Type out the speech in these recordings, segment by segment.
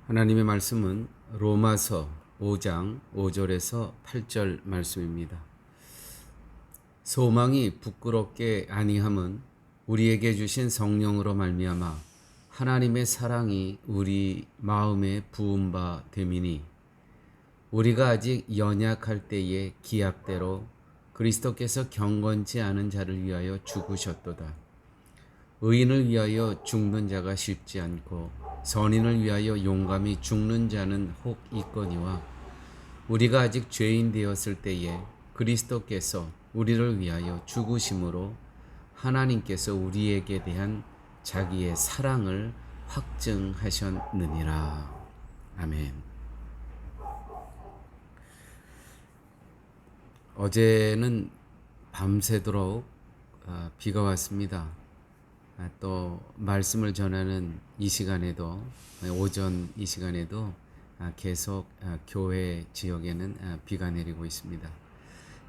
하나님의 말씀은 로마서 5장 5절에서 8절 말씀입니다. 소망이 부끄럽게 아니함은 우리에게 주신 성령으로 말미암아 하나님의 사랑이 우리 마음에 부은 바 됨이니, 우리가 아직 연약할 때에 기약대로 그리스도께서 경건치 않은 자를 위하여 죽으셨도다. 의인을 위하여 죽는 자가 쉽지 않고 선인을 위하여 용감히 죽는 자는 혹 있거니와, 우리가 아직 죄인 되었을 때에 그리스도께서 우리를 위하여 죽으심으로 하나님께서 우리에게 대한 자기의 사랑을 확증하셨느니라. 아멘. 어제는 밤새도록 비가 왔습니다. 또 말씀을 전하는 이 시간에도, 오전 이 시간에도 계속 교회 지역에는 비가 내리고 있습니다.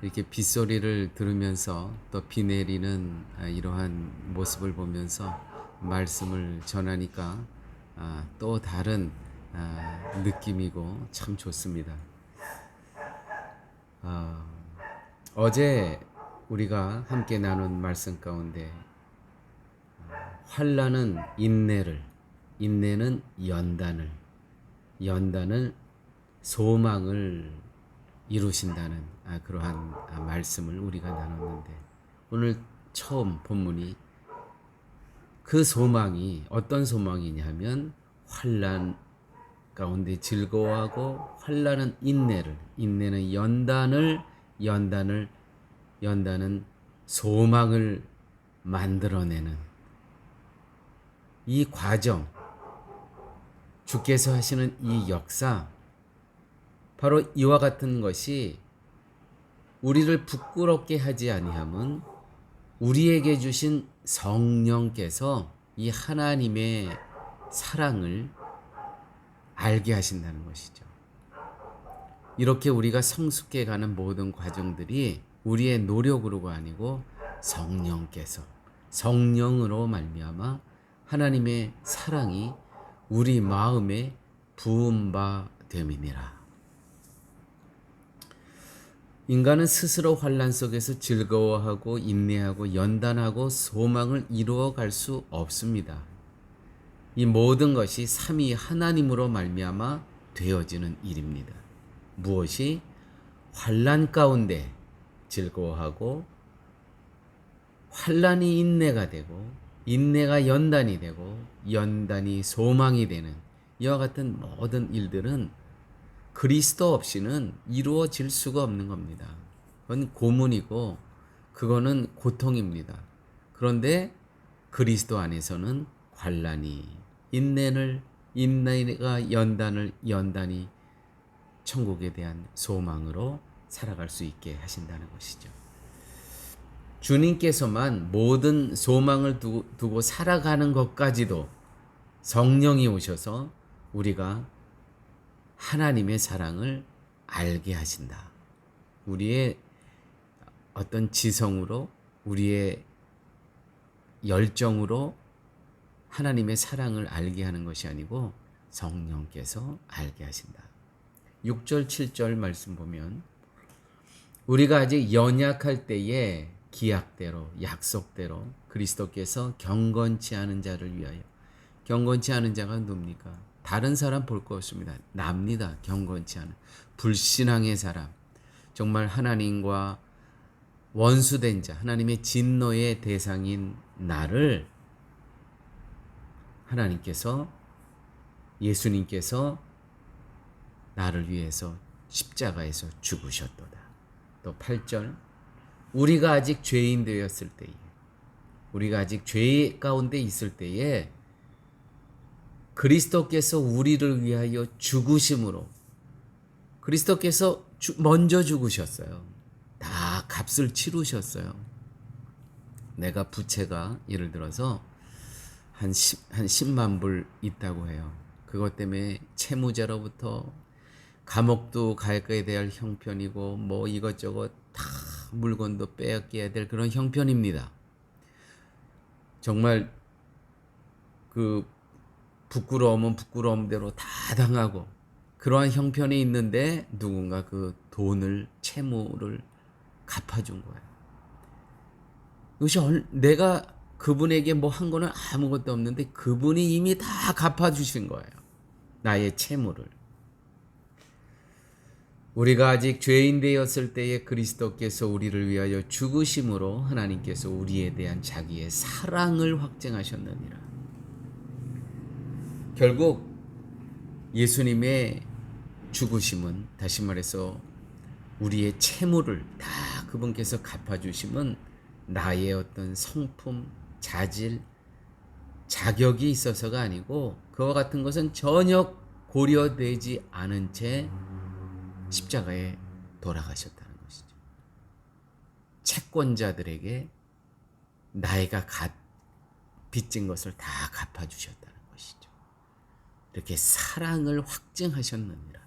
이렇게 빗소리를 들으면서 또 비 내리는 이러한 모습을 보면서 말씀을 전하니까 또 다른 느낌이고 참 좋습니다. 어제 우리가 함께 나눈 말씀 가운데 환난은 인내를, 인내는 연단을 소망을 이루신다는 그러한 말씀을 우리가 나눴는데, 오늘 처음 본문이 그 소망이 어떤 소망이냐면 환난 가운데 즐거워하고, 환난은 인내는 연단은 소망을 만들어내는 이 과정, 주께서 하시는 이 역사, 바로 이와 같은 것이 우리를 부끄럽게 하지 아니함은 우리에게 주신 성령께서 이 하나님의 사랑을 알게 하신다는 것이죠. 이렇게 우리가 성숙해 가는 모든 과정들이 우리의 노력으로가 아니고 성령으로 말미암아 하나님의 사랑이 우리 마음에 부은 바 됨이니라. 인간은 스스로 환난 속에서 즐거워하고 인내하고 연단하고 소망을 이루어 갈 수 없습니다. 이 모든 것이 삼위 하나님으로 말미암아 되어지는 일입니다. 무엇이? 환난 가운데 즐거워하고, 환난이 인내가 되고, 인내가 연단이 되고, 연단이 소망이 되는 이와 같은 모든 일들은 그리스도 없이는 이루어질 수가 없는 겁니다. 그건 고문이고 그거는 고통입니다. 그런데 그리스도 안에서는 환난이 인내가 연단이 천국에 대한 소망으로 살아갈 수 있게 하신다는 것이죠. 주님께서만 모든 소망을 두고 살아가는 것까지도 성령이 오셔서 우리가 하나님의 사랑을 알게 하신다. 우리의 어떤 지성으로, 우리의 열정으로 하나님의 사랑을 알게 하는 것이 아니고 성령께서 알게 하신다. 6절 7절 말씀 보면, 우리가 아직 연약할 때에 기약대로, 약속대로 그리스도께서 경건치 않은 자를 위하여, 경건치 않은 자가 누굽니까? 다른 사람 볼 거 없습니다. 납니다. 경건치 않은 불신앙의 사람, 정말 하나님과 원수된 자, 하나님의 진노의 대상인 나를 하나님께서, 예수님께서 나를 위해서 십자가에서 죽으셨도다. 또 8절, 우리가 아직 죄인 되었을 때에, 우리가 아직 죄 가운데 있을 때에 그리스도께서 우리를 위하여 죽으심으로, 그리스도께서 먼저 죽으셨어요. 다 값을 치르셨어요. 내가 부채가 예를 들어서 한 10만 불 있다고 해요. 그것 때문에 채무자로부터 감옥도 가게 될 형편이고, 뭐 이것저것 다 물건도 빼앗겨야 될 그런 형편입니다. 정말 그 부끄러우면 부끄러움대로 다 당하고 그러한 형편이 있는데 누군가 그 돈을 채무를 갚아준 거예요. 이것이 내가 그분에게 뭐 한 거는 아무것도 없는데 그분이 이미 다 갚아주신 거예요. 나의 채무를. 우리가 아직 죄인 되었을 때에 그리스도께서 우리를 위하여 죽으심으로 하나님께서 우리에 대한 자기의 사랑을 확증하셨느니라. 결국 예수님의 죽으심은, 다시 말해서 우리의 채무를 다 그분께서 갚아주심은 나의 어떤 성품, 자질, 자격이 있어서가 아니고 그와 같은 것은 전혀 고려되지 않은 채 십자가에 돌아가셨다는 것이죠. 채권자들에게 나이가 빚진 것을 다 갚아주셨다는 것이죠. 이렇게 사랑을 확증하셨느니라.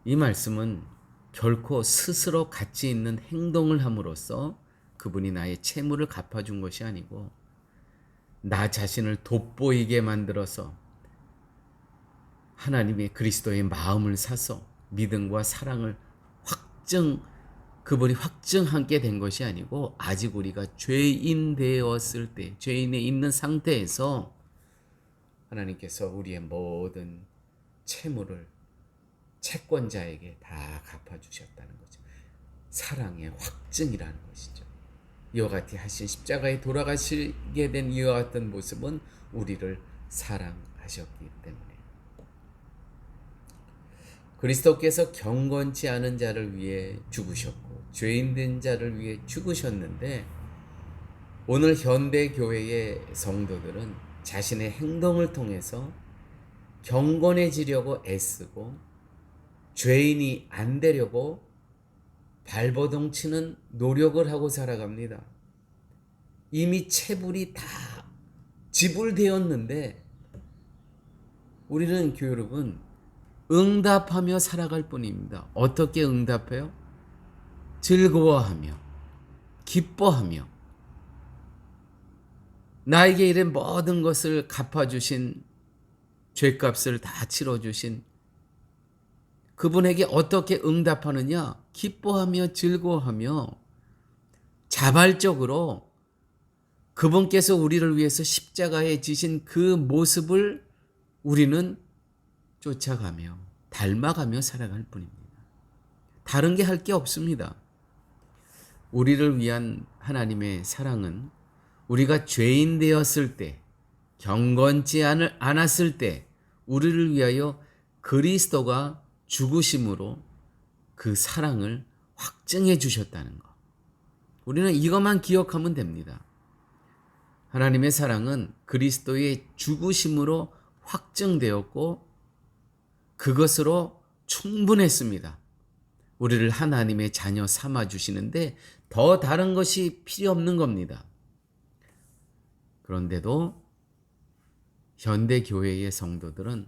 이 말씀은 결코 스스로 가치 있는 행동을 함으로써 그분이 나의 채무를 갚아준 것이 아니고 나 자신을 돋보이게 만들어서 하나님의 그리스도의 마음을 사서 믿음과 사랑을 그분이 확증하게 된 것이 아니고 아직 우리가 죄인 되었을 때, 죄인에 있는 상태에서 하나님께서 우리의 모든 채무를 채권자에게 다 갚아주셨다는 거죠. 사랑의 확증이라는 것이죠. 이와 같이 하신 십자가에 돌아가시게 된 이와 같은 모습은 우리를 사랑하셨기 때문에 그리스도께서 경건치 않은 자를 위해 죽으셨고 죄인된 자를 위해 죽으셨는데 오늘 현대 교회의 성도들은 자신의 행동을 통해서 경건해지려고 애쓰고 죄인이 안 되려고 발버둥 치는 노력을 하고 살아갑니다. 이미 체불이 다 지불되었는데 우리는 여러분 응답하며 살아갈 뿐입니다. 어떻게 응답해요? 즐거워하며 기뻐하며 나에게 이런 모든 것을 갚아주신 죄값을 다 치러주신 그분에게 어떻게 응답하느냐? 기뻐하며 즐거워하며 자발적으로 그분께서 우리를 위해서 십자가에 지신 그 모습을 우리는 쫓아가며 닮아가며 살아갈 뿐입니다. 다른 게 할 게 없습니다. 우리를 위한 하나님의 사랑은 우리가 죄인 되었을 때, 경건치 않았을 때 우리를 위하여 그리스도가 죽으심으로 그 사랑을 확증해 주셨다는 것. 우리는 이것만 기억하면 됩니다. 하나님의 사랑은 그리스도의 죽으심으로 확증되었고 그것으로 충분했습니다. 우리를 하나님의 자녀 삼아 주시는데 더 다른 것이 필요 없는 겁니다. 그런데도 현대 교회의 성도들은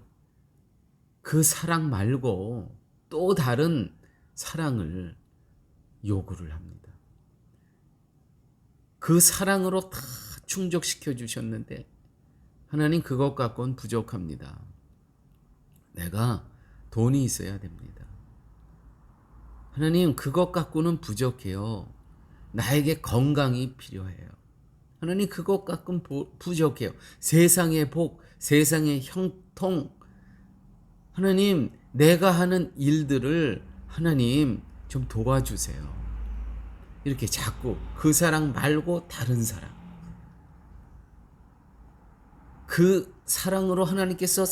그 사랑 말고 또 다른 사랑을 요구를 합니다. 그 사랑으로 다 충족시켜 주셨는데 하나님 그것 갖고는 부족합니다. 내가 돈이 있어야 됩니다. 하나님 그것 갖고는 부족해요. 나에게 건강이 필요해요. 하나님 그것 갖고는 부족해요. 세상의 복, 세상의 형통, 하나님 내가 하는 일들을 하나님 좀 도와주세요. 이렇게 자꾸 그 사랑 말고 다른 사랑, 그 사랑으로 하나님께서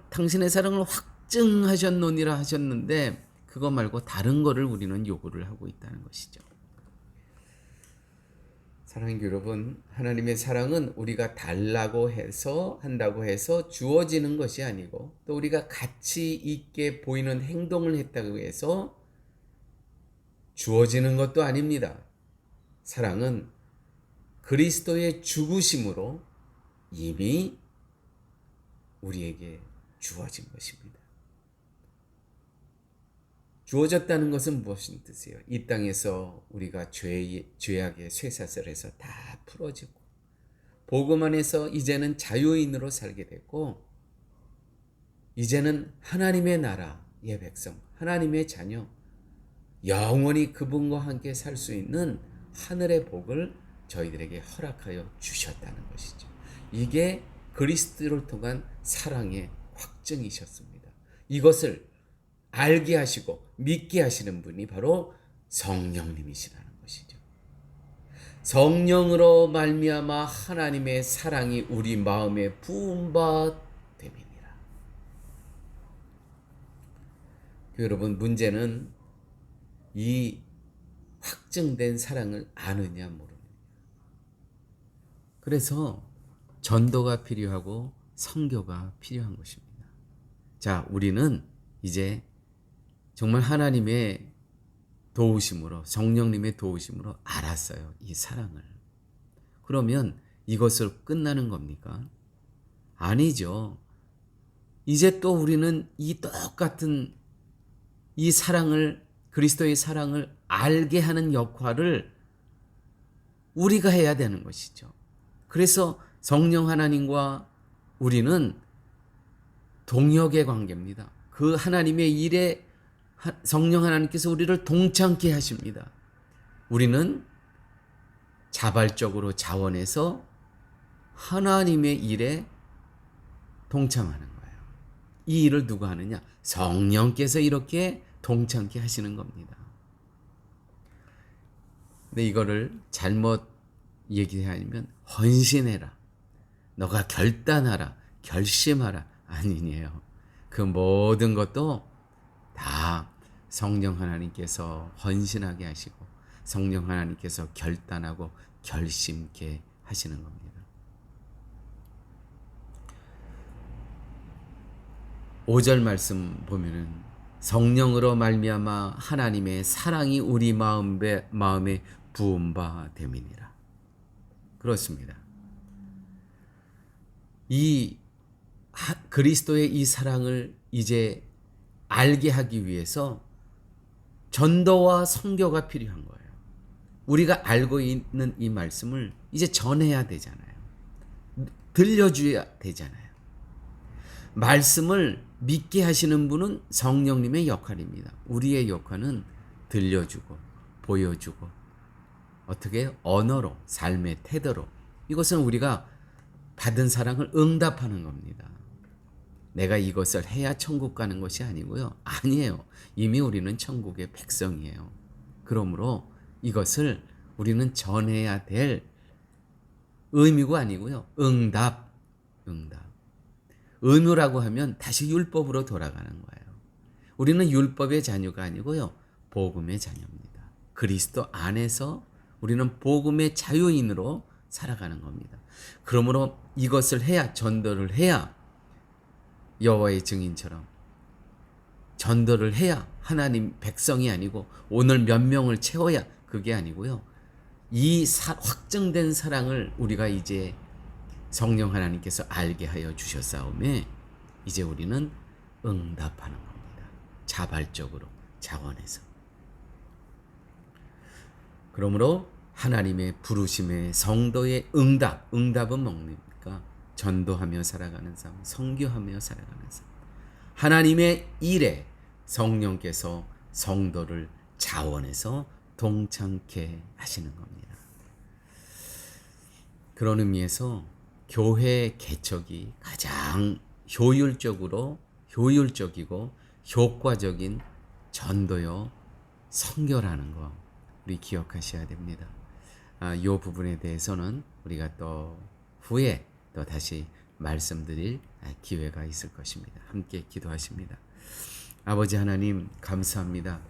당신의 사랑을 확증하셨노니라 하셨는데 그거 말고 다른 거를 우리는 요구를 하고 있다는 것이죠. 사랑하는 여러분, 하나님의 사랑은 우리가 한다고 해서 주어지는 것이 아니고 또 우리가 가치 있게 보이는 행동을 했다고 해서 주어지는 것도 아닙니다. 사랑은 그리스도의 죽으심으로 이미 우리에게 주어진 것입니다. 주어졌다는 것은 무엇인 뜻이에요? 이 땅에서 우리가 죄악의 쇠사슬에서 다 풀어지고 복음 안에서 이제는 자유인으로 살게 됐고, 이제는 하나님의 나라의 백성, 하나님의 자녀, 영원히 그분과 함께 살 수 있는 하늘의 복을 저희들에게 허락하여 주셨다는 것이죠. 이게 그리스도를 통한 사랑의 확증이셨습니다. 이것을 알게 하시고 믿게 하시는 분이 바로 성령님이시라는 것이죠. 성령으로 말미암아 하나님의 사랑이 우리 마음에 부은 바 됨이니라. 여러분, 문제는 이 확증된 사랑을 아느냐 모르느냐. 그래서 전도가 필요하고 선교가 필요한 것입니다. 자, 우리는 이제 정말 하나님의 도우심으로, 성령님의 도우심으로 알았어요, 이 사랑을. 그러면 이것을 끝나는 겁니까? 아니죠. 이제 또 우리는 이 똑같은 이 사랑을, 그리스도의 사랑을 알게 하는 역할을 우리가 해야 되는 것이죠. 그래서 성령 하나님과 우리는 동역의 관계입니다. 그 하나님의 일에 성령 하나님께서 우리를 동참케 하십니다. 우리는 자발적으로 자원해서 하나님의 일에 동참하는 거예요. 이 일을 누가 하느냐? 성령께서 이렇게 동참케 하시는 겁니다. 근데 이거를 잘못 얘기하면 헌신해라, 너가 결단하라, 결심하라, 아니에요. 그 모든 것도 다 성령 하나님께서 헌신하게 하시고 성령 하나님께서 결단하고 결심케 하시는 겁니다. 5절 말씀 보면은 성령으로 말미암아 하나님의 사랑이 우리 마음에 부은 바 됨이니라. 그렇습니다. 이 그리스도의 이 사랑을 이제 알게 하기 위해서 전도와 선교가 필요한 거예요. 우리가 알고 있는 이 말씀을 이제 전해야 되잖아요. 들려줘야 되잖아요. 말씀을 믿게 하시는 분은 성령님의 역할입니다. 우리의 역할은 들려주고 보여주고 어떻게 언어로, 삶의 태도로, 이것은 우리가 받은 사랑을 응답하는 겁니다. 내가 이것을 해야 천국 가는 것이 아니고요. 아니에요. 이미 우리는 천국의 백성이에요. 그러므로 이것을 우리는 전해야 될 의무가 아니고요. 응답. 의무라고 하면 다시 율법으로 돌아가는 거예요. 우리는 율법의 자녀가 아니고요. 복음의 자녀입니다. 그리스도 안에서 우리는 복음의 자유인으로 살아가는 겁니다. 그러므로 이것을 해야, 전도를 해야 여호와의 증인처럼 전도를 해야 하나님 백성이 아니고 오늘 몇 명을 채워야 그게 아니고요. 이 확정된 사랑을 우리가 이제 성령 하나님께서 알게 하여 주셨사오매 이제 우리는 응답하는 겁니다. 자발적으로, 자원해서. 그러므로 하나님의 부르심의 성도의 응답은 뭡니까? 전도하며 살아가는 삶, 선교하며 살아가는 삶. 하나님의 일에 성령께서 성도를 자원해서 동참케 하시는 겁니다. 그런 의미에서 교회 개척이 가장 효율적이고 효과적인 전도요 선교라는 거 우리 기억하셔야 됩니다. 이 부분에 대해서는 우리가 또 후에 또 다시 말씀드릴 기회가 있을 것입니다. 함께 기도하십니다. 아버지 하나님 감사합니다.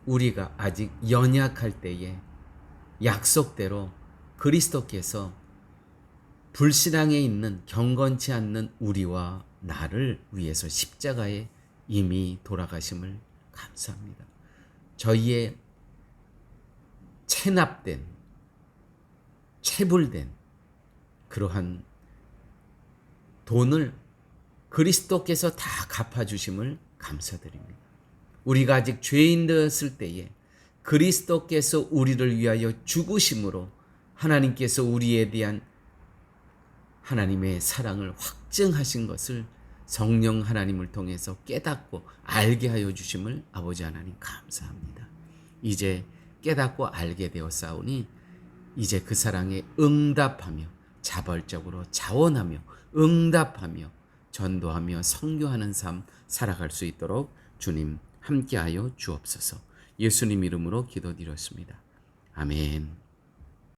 우리가 아직 연약할 때에 약속대로 그리스도께서 불신앙에 있는 경건치 않는 우리와 나를 위해서 십자가에 이미 돌아가심을 감사합니다. 저희의 체납된, 체불된 그러한 돈을 그리스도께서 다 갚아주심을 감사드립니다. 우리가 아직 죄인 되었을 때에 그리스도께서 우리를 위하여 죽으심으로 하나님께서 우리에 대한 하나님의 사랑을 확증하신 것을 성령 하나님을 통해서 깨닫고 알게 하여 주심을 아버지 하나님 감사합니다. 이제 깨닫고 알게 되었사오니 이제 그 사랑에 응답하며 자발적으로 자원하며 응답하며 전도하며 선교하는 삶 살아갈 수 있도록 주님 함께하여 주옵소서. 예수님 이름으로 기도드렸습니다. 아멘.